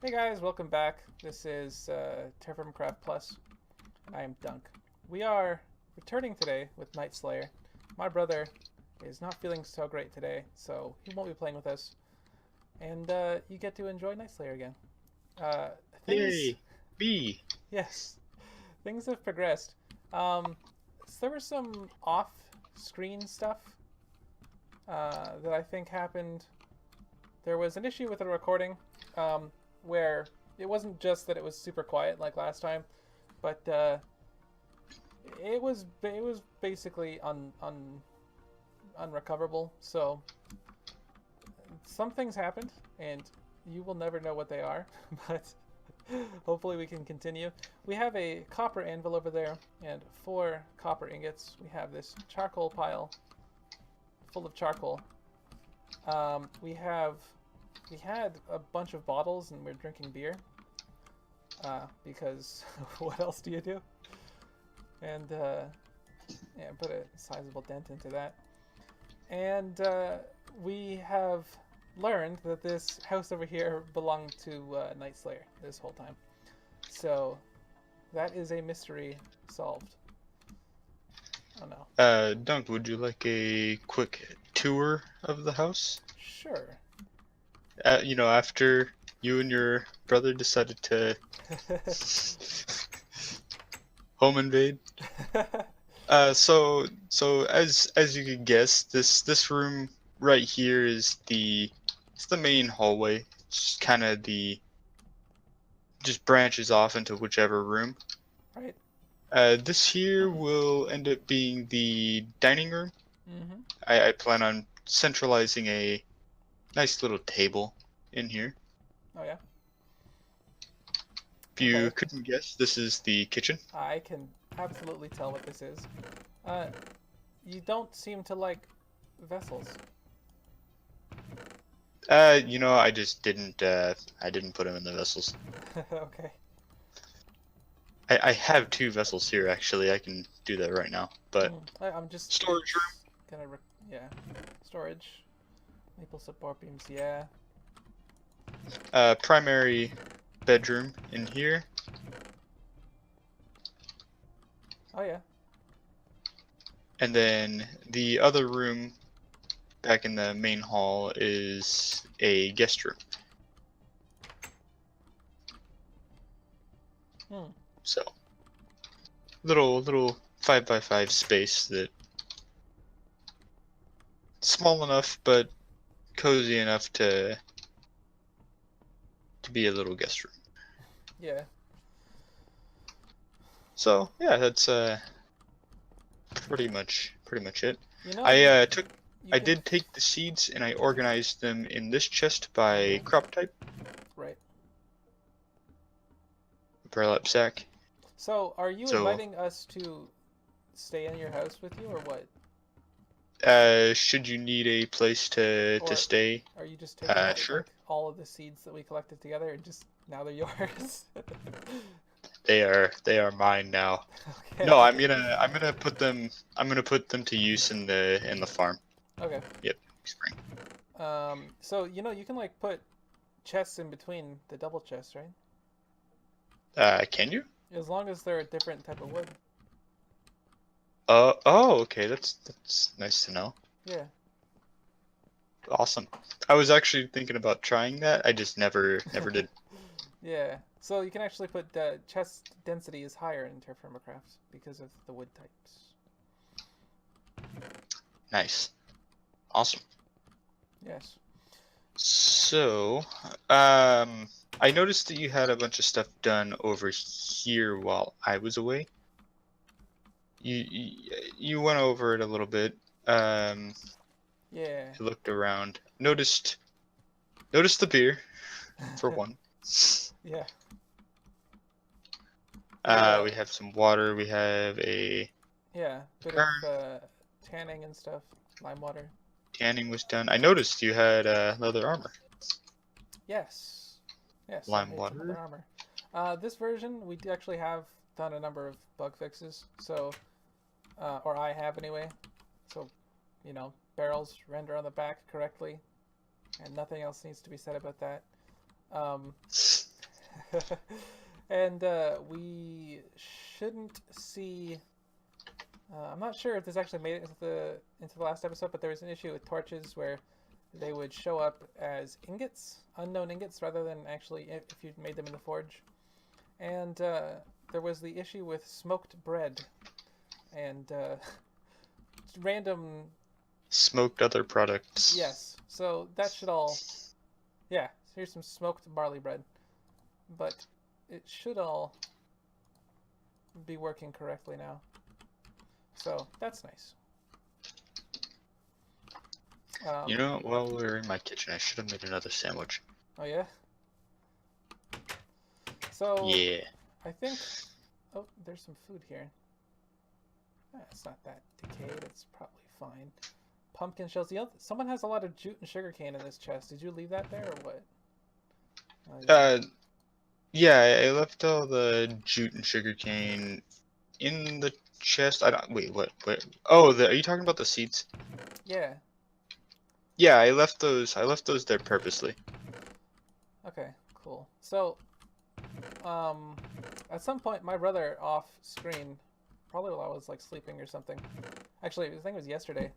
Hey guys, welcome back. This is Terraformcraft Plus, and I am Dunk. We are returning today with Night Slayer. My brother is not feeling so great today, so he won't be playing with us, and you get to enjoy Night Slayer again. Uh, things, Yay! B. yes, things have progressed. Um, so there was some off-screen stuff that I think happened. There was an issue with the recording where it wasn't just that it was super quiet like last time, but it was basically unrecoverable. So some things happened, and you will never know what they are, but hopefully we can continue. We have a copper anvil over there and 4 copper ingots. We have this charcoal pile full of charcoal. We had a bunch of bottles and we're drinking beer because what else do you do? And yeah, put a sizable dent into that. And we have learned that this house over here belonged to Night Slayer this whole time. So that is a mystery solved. Oh no. Dunk, would you like a quick tour of the house? Sure. After you and your brother decided to home invade. So as you could guess, this room right here is the main hallway. It's kind of the just branches off into whichever room. Right. This here will end up being the dining room. Mm-hmm. I plan on centralizing a nice little table in here. Oh yeah. If you Okay. couldn't guess, this is the kitchen. I can absolutely tell what this is. Uh, you don't seem to like vessels. I just I didn't put them in the vessels. Okay. I have 2 vessels here actually. I can do that right now. But I'm just storage gonna yeah, storage, maple support beams. Yeah. room, primary bedroom in here, Oh yeah. and then the other room back in the main hall is a guest room. Hmm. So little 5x5 space that small enough but cozy enough to be a little guest room. Yeah. So yeah, that's pretty much it. You know I you uh, took you I can. did take the seeds and I organized them in this chest by Mm-hmm. crop type, Right. burlap sack. So, are you So inviting us to stay in your house with you, or what? should you need a place to Or stay, are you just taking sure. like all of the seeds that we collected together and just now they're yours? They are mine now. No, Okay. I'm gonna put them to use in the farm. Okay. Yep, spring. So you can like put chests in between the double chests, right? Can you? As long as they're a different type of wood. Oh, okay. That's nice to know. Yeah. Awesome. I was actually thinking about trying that. I just never did. Yeah. So you can actually put chest density is higher in Terraformacraft because of the wood types. Nice. Awesome. Yes. So, I noticed that you had a bunch of stuff done over here while I was away. You went over it a little bit. Yeah. You looked around. Noticed the beer, for one. Yeah. We We have some water. We have a yeah, bit of urn. tanning and stuff, lime water. Tanning was done. I noticed you had leather armor. Yes. Yes, I Lime made some other water. armor. This version, we actually have done a number of bug fixes, so, or I have anyway. So, barrels render on the back correctly, and nothing else needs to be said about that. Um, And we shouldn't see. I'm not sure if this actually made it into the last episode, but there was an issue with torches where they would show up as ingots, unknown ingots, rather than actually if you made them in the forge. And there was the issue with smoked bread and random. Smoked other products. Yes, so that should all. Yeah, here's some smoked barley bread, but it should all be working correctly now. So that's nice. You know, while we're in my kitchen, I should have made another sandwich. Oh yeah. So Yeah. I think. Oh, there's some food here. It's not that decayed. It's probably fine. Pumpkin shells. Someone has a lot of jute and sugarcane in this chest. Did you leave that there or what? Yeah, I left all the jute and sugarcane in the chest. I don't. Wait, what? Oh, are you talking about the seeds? Yeah. Yeah, I left those. I left those there purposely. Okay, cool. So, at some point, my brother off screen, probably while I was like sleeping or something. Actually, I think it was yesterday.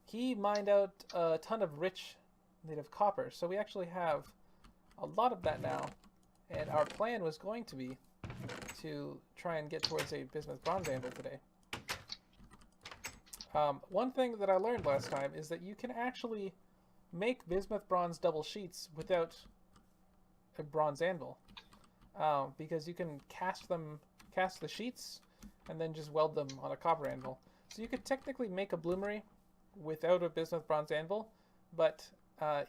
He mined out a ton of rich native copper, so we actually have a lot of that now. And our plan was going to be to try and get towards a bismuth bronze anvil today. One thing that I learned last time is that you can actually make bismuth bronze double sheets without a bronze anvil, because you can cast the sheets, and then just weld them on a copper anvil. So you could technically make a bloomery without a bismuth bronze anvil, but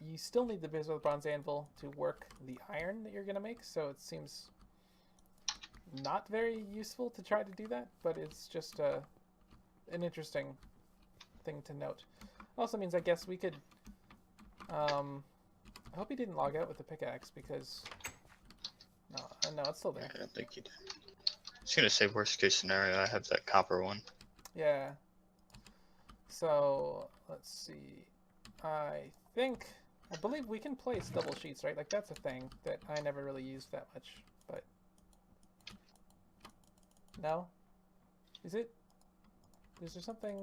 you still need the bismuth bronze anvil to work the iron that you're going to make, so it seems not very useful to try to do that, but it's just an interesting thing to note. Also means I guess we could... I hope he didn't log out with the pickaxe, because... No, it's still there. I don't think he did. I was gonna say worst case scenario, I have that copper one. Yeah. So, let's see. I believe we can place double sheets, right? Like, that's a thing that I never really used that much, but... No? Is it? Is there something...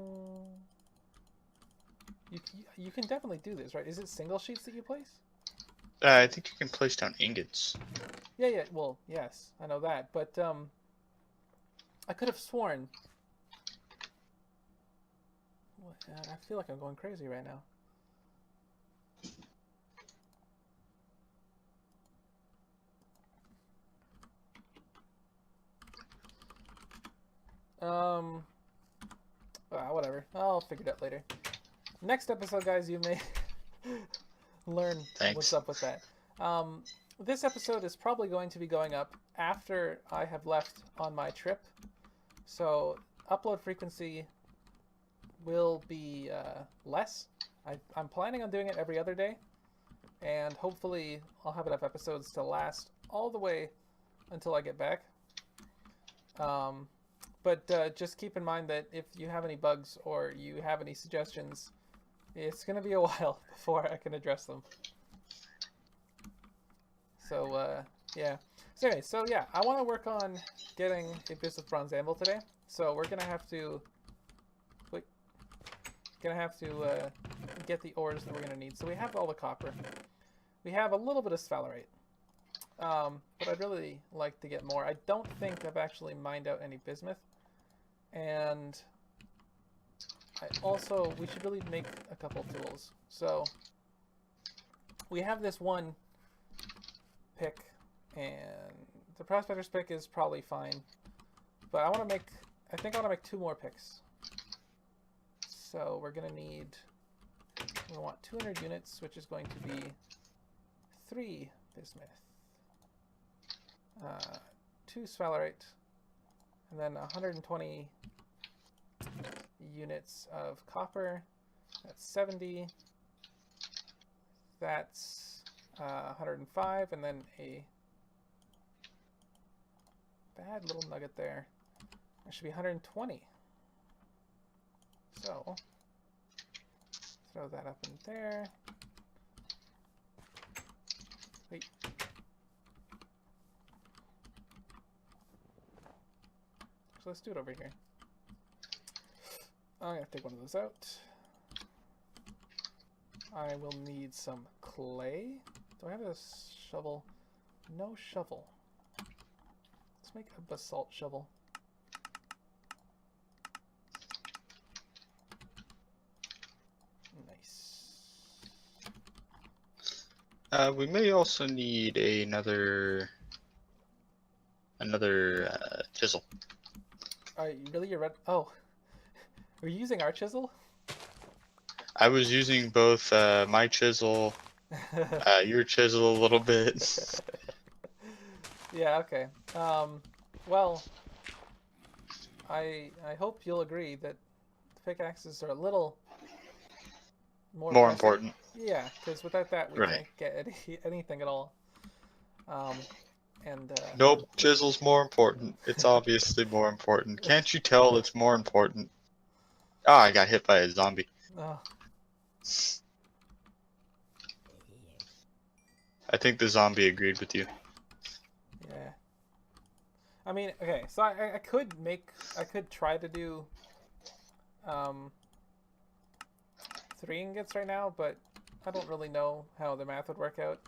You can definitely do this, right? Is it single sheets that you place? I think you can place down ingots. Yeah, well, yes, I know that, but, I could have sworn... I feel like I'm going crazy right now. Whatever. I'll figure it out later. Next episode, guys, you may learn what's up with that. This episode is probably going to be going up after I have left on my trip. So, upload frequency will be less. I'm planning on doing it every other day. And hopefully I'll have enough episodes to last all the way until I get back. But just keep in mind that if you have any bugs or you have any suggestions, it's going to be a while before I can address them. So, yeah. So anyway, I want to work on getting a bismuth bronze anvil today. So we're going to have to... get the ores that we're going to need. So we have all the copper. We have a little bit of sphalerite. But I'd really like to get more. I don't think I've actually mined out any bismuth. And we should really make a couple tools. So we have this one pick, and the prospector's pick is probably fine. But I think I want to make 2 more picks. So we're going to need... We want 200 units, which is going to be 3 bismuth, 2 sphalerite, and then 120 units of copper. That's 70. That's 105, and then a bad little nugget there. That should be 120. So, throw that up in there. Wait. let's do it over here. I'm gonna take one of those out. I will need some clay. Do I have a shovel? No shovel. Let's make a basalt shovel. Nice. We may also need another chisel. Really, you're red? Oh, are you using our chisel? I was using both my chisel, your chisel a little bit. Yeah. Okay. Well, I hope you'll agree that pickaxes are a little more More pressing. important. Yeah, because without that we Right. can't get anything at all. Nope, chisel's more important. It's obviously more important. Can't you tell it's more important? Ah, I got hit by a zombie. Oh, I think the zombie agreed with you. yeah. I mean, okay, so I could try to do 3 ingots right now, but I don't really know how the math would work out,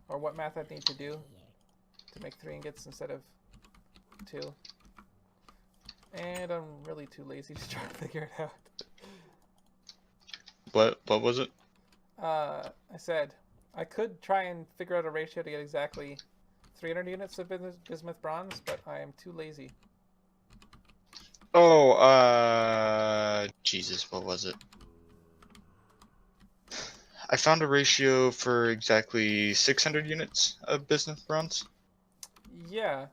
or what math I'd need to do to make 3 ingots instead of 2. And I'm really too lazy to try to figure it out. What was it? I said I could try and figure out a ratio to get exactly 300 units of bismuth bronze, but I am too lazy. Oh, Jesus, what was it? I found a ratio for exactly 600 units of bismuth bronze. Yeah.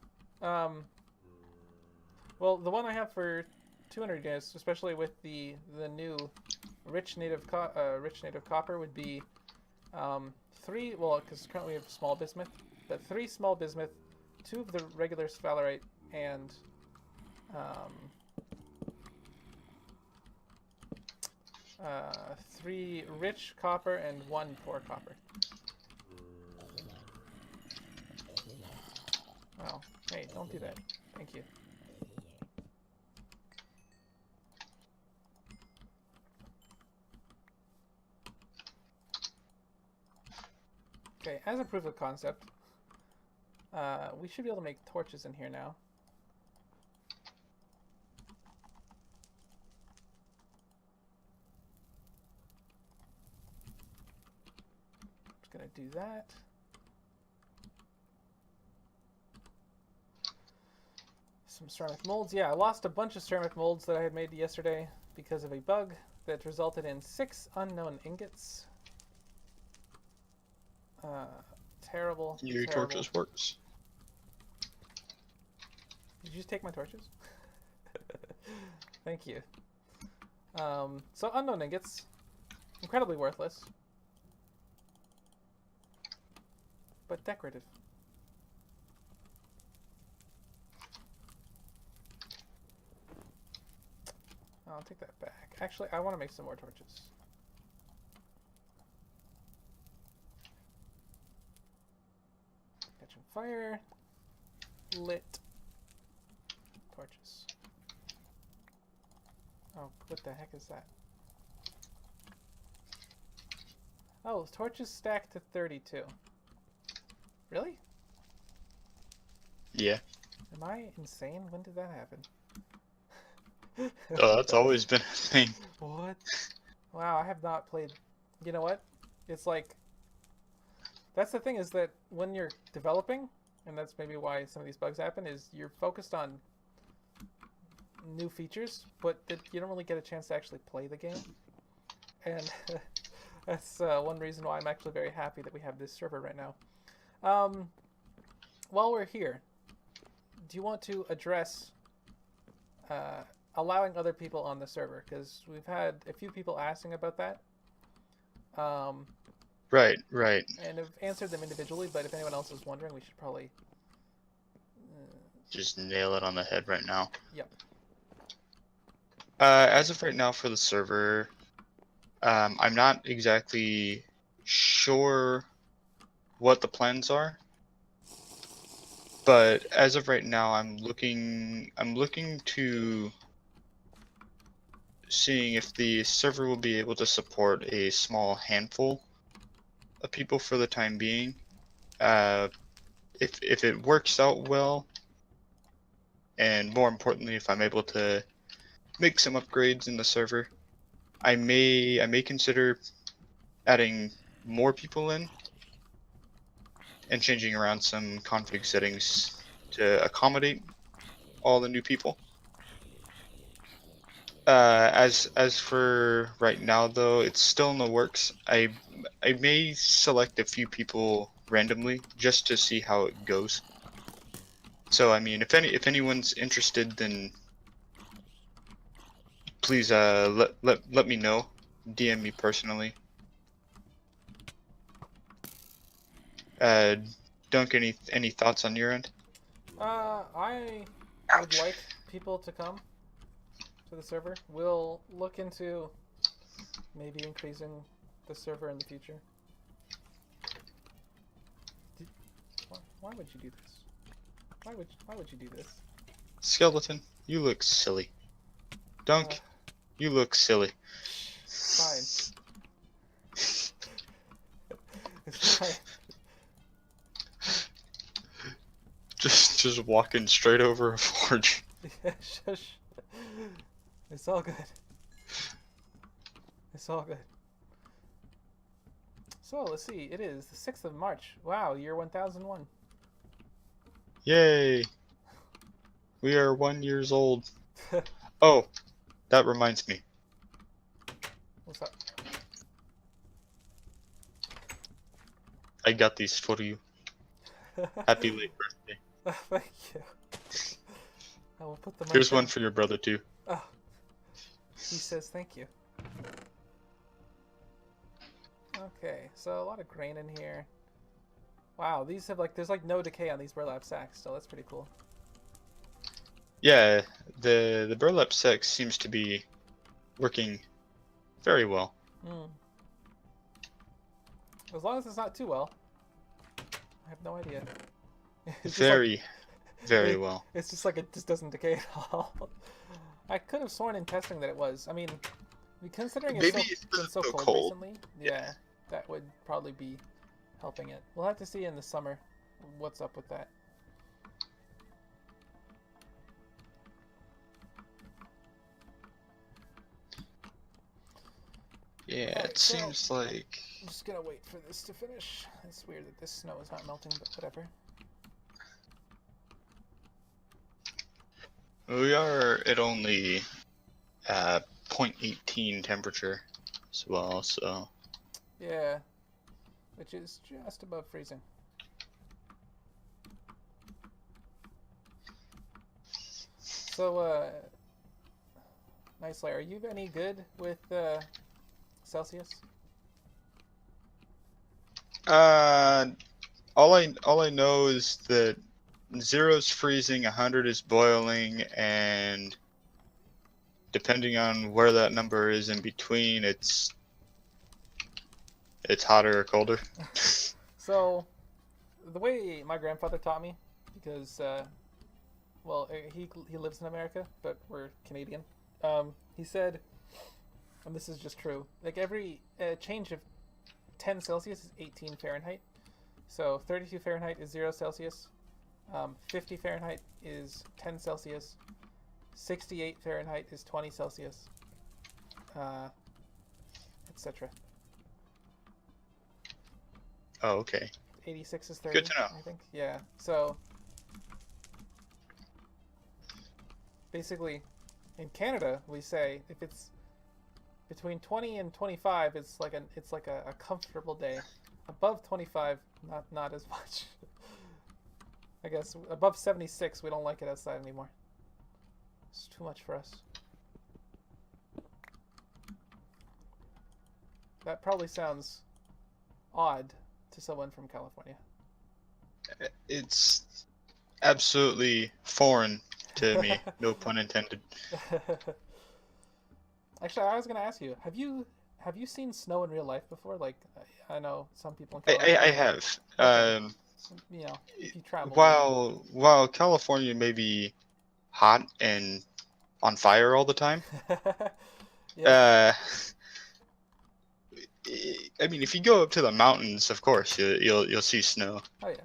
Well, the one I have for 200 units, especially with the new rich native copper, would be 3. Well, because currently we have small bismuth, but 3 small bismuth, 2 of the regular sphalerite, and 3 rich copper and 1 poor copper. Oh, hey, don't do that. Thank you. Okay, as a proof of concept, we should be able to make torches in here now. Just gonna do that. Some ceramic molds. Yeah, I lost a bunch of ceramic molds that I had made yesterday because of a bug that resulted in 6 unknown ingots. Terrible. Your terrible. torches works. Did you just take my torches? Thank you. So unknown ingots, incredibly worthless, but decorative. I'll take that back. Actually, I want to make some more torches. Catching fire. Lit. Torches. Oh, what the heck is that? Oh, torches stacked to 32. Really? Yeah. Am I insane? When did that happen? Oh, that's always been a thing. What? Wow, I have not played. You know what? It's like, that's the thing, is that when you're developing, and that's maybe why some of these bugs happen, is you're focused on new features, but you don't really get a chance to actually play the game. And that's one reason why I'm actually very happy that we have this server right now. While we're here, do you want to address allowing other people on the server? Because we've had a few people asking about that. Right. And have answered them individually, but if anyone else is wondering, we should probably... Just nail it on the head right now. Yep. As of right now for the server, I'm not exactly sure what the plans are. But as of right now, I'm looking to seeing if the server will be able to support a small handful of people for the time being. If it works out well, and more importantly, if I'm able to make some upgrades in the server, I may consider adding more people in and changing around some config settings to accommodate all the new people. As for right now, though, it's still in the works. I may select a few people randomly just to see how it goes. So I mean, if anyone's interested, then please let me know. DM me personally. Uh, Dunk, any thoughts on your end? I would Ouch. like people to come to the server. We'll look into maybe increasing the server in the future. Why would you do this? Why would you do this? Skeleton, you look silly. Dunk, you look silly. Fine. It's fine. Just walking straight over a forge. Yeah, shush. It's all good. It's all good. So, let's see. It is the 6th of March. Wow, year 1001. Yay! We are 1 years old. Oh, that reminds me. What's up? I got these for you. Happy late birthday. Thank you. I will put them Here's right one there. for your brother too. Oh, he says thank you. Okay, so a lot of grain in here. Wow, these have there's no decay on these burlap sacks, so that's pretty cool. Yeah, the burlap sack seems to be working very well. Mm. As long as it's not too well. I have no idea. It's Very well. It's just like it just doesn't decay at all. I could have sworn in testing that it was. I mean, considering Maybe it's been so cold recently, yeah, that would probably be helping it. We'll have to see in the summer what's up with that. Yeah, Alright, it so seems like I'm just gonna wait for this to finish. It's weird that this snow is not melting, but whatever. we are at only 0.18 temperature as well, so Yeah, which is just above freezing. So, Nicely, are you any good with Celsius? all I know is that 0's freezing, 100 is boiling, and depending on where that number is in between, it's hotter or colder. So, the way my grandfather taught me, because well, he lives in America, but we're Canadian. He said, and this is just true, like every change of 10 Celsius is 18 Fahrenheit. So 32 Fahrenheit is 0 Celsius. 50 Fahrenheit is 10 Celsius. 68 Fahrenheit is 20 Celsius. Etc. Oh, okay. 86 is 30. Good to know. I think. Yeah. So basically, in Canada, we say if it's between 20 and 25, it's like a comfortable day. Above 25, not as much. I guess above 76, we don't like it outside anymore. It's too much for us. That probably sounds odd to someone from California. It's absolutely foreign to me, no pun intended. Actually, I was gonna ask you, have you seen snow in real life before? Like, I know some people in I California. have. Okay. You know, if you travel. While California may be hot and on fire all the time, Yeah. uh, I mean, if you go up to the mountains, of course you'll see snow. Oh yeah.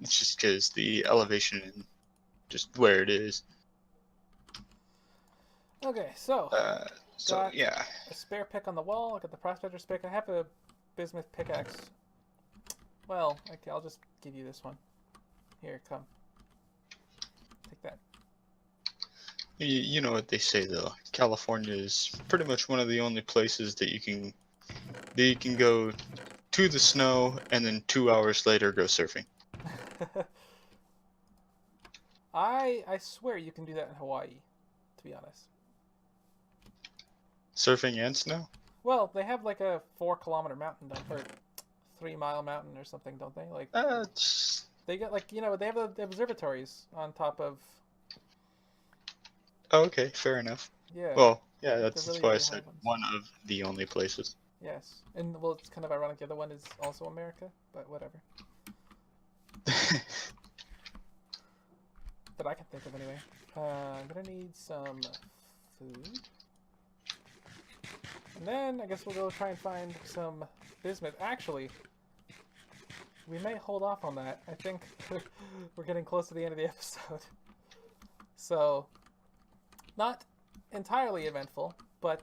It's just because the elevation and just where it is. Okay, so So got yeah, a spare pick on the wall. I got the prospector's pick. I have a bismuth pickaxe. Well, okay, I'll just give you this one. Here, come. Take that. you know what they say though. California is pretty much one of the only places that you can go to the snow and then 2 hours later go surfing. I swear you can do that in Hawaii, to be honest. Surfing and snow? Well, they have like a 4 kilometer mountain, or 3 mile mountain or something, don't they? Like they get like they have the observatories on top of. Oh, okay, fair enough. Yeah. Well, yeah, Like that's really, why I really said high ones. one of the only places. Yes, and well, it's kind of ironic. The other one is also America, but whatever. That I can think of anyway. I'm gonna need some food. And then I guess we'll go try and find some bismuth. Actually, we may hold off on that. I think we're getting close to the end of the episode. So, not entirely eventful, but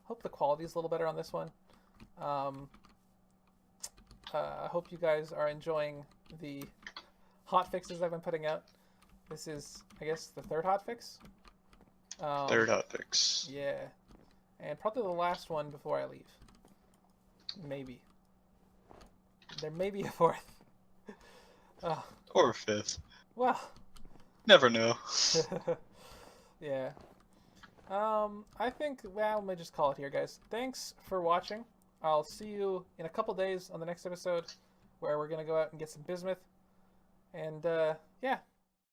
hope the quality is a little better on this one. I hope you guys are enjoying the hot fixes I've been putting out. This is, I guess, the third hot fix. Third hot fix. Yeah. And probably the last one before I leave. Maybe. There may be a fourth. Or fifth. Well. Never know. Yeah. I think, well, may just call it here, guys. Thanks for watching. I'll see you in a couple days on the next episode where we're going to go out and get some bismuth. And, yeah.